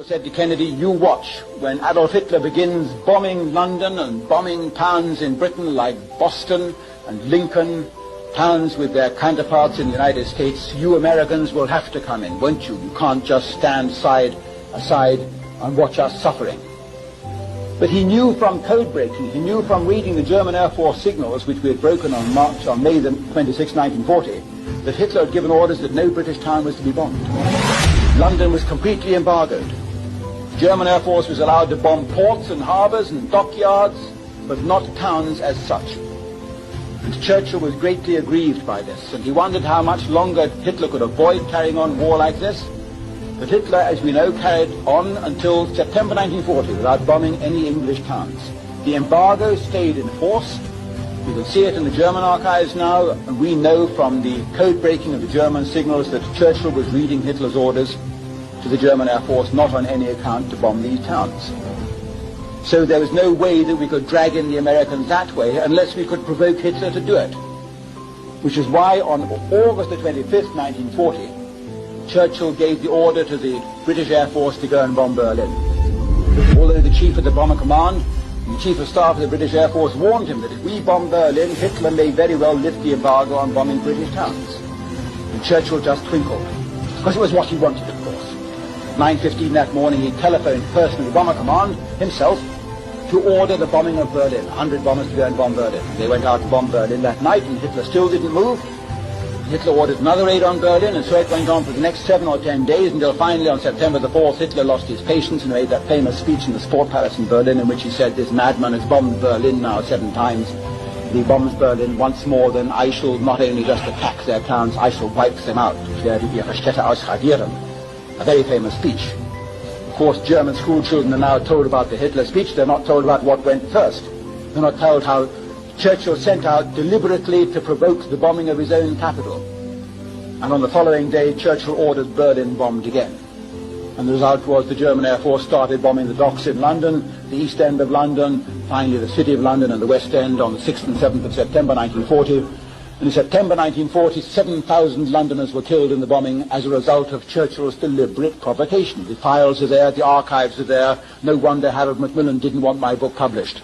Said to Kennedy, you watch when Adolf Hitler begins bombing London and bombing towns in Britain like Boston and Lincoln, towns with their counterparts in the United States, you Americans will have to come in, won't you? You can't just stand aside and watch us suffering. But he knew from code breaking, he knew from reading the German Air Force signals, which we had broken on May 26, 1940, that Hitler had given orders that no British town was to be bombed. London was completely embargoed. The German Air Force was allowed to bomb ports and harbours and dockyards, but not towns as such. And Churchill was greatly aggrieved by this, and he wondered how much longer Hitler could avoid carrying on war like this. But Hitler, as we know, carried on until September 1940 without bombing any English towns. The embargo stayed in force. You can see it in the German archives now, and we know from the code breaking of the German signals that Churchill was reading Hitler's orders to the German Air Force not on any account to bomb these towns. So there was no way that we could drag in the Americans that way unless we could provoke Hitler to do it. Which is why on August the 25th, 1940, Churchill gave the order to the British Air Force to go and bomb Berlin. Although the chief of the Bomber Command, the Chief of Staff of the British Air Force warned him that if we bomb Berlin, Hitler may very well lift the embargo on bombing British towns. And Churchill just twinkled, because it was what he wanted, of course. 9:15 that morning, he telephoned personally the Bomber Command himself to order the bombing of Berlin, 100 bombers to go and bomb Berlin. They went out to bomb Berlin that night, and Hitler still didn't move. Hitler ordered another raid on Berlin, and so it went on for the next 7 or 10 days, until finally on September the 4th, Hitler lost his patience and made that famous speech in the Sport Palace in Berlin, in which he said, "This madman has bombed Berlin now 7 times. If he bombs Berlin once more, then I shall not only just attack their towns, I shall wipe them out. Ich werde ihre Städte ausradieren." A very famous speech. Of course, German school children are now told about the Hitler speech. They're not told about what went first. They're not told how Churchill sent out deliberately to provoke the bombing of his own capital. And on the following day, Churchill ordered Berlin bombed again. And the result was the German Air Force started bombing the docks in London, the East End of London, finally the City of London and the West End on the 6th and 7th of September 1940. And in September 1940, 7,000 Londoners were killed in the bombing as a result of Churchill's deliberate provocation. The files are there, the archives are there. No wonder Harold Macmillan didn't want my book published.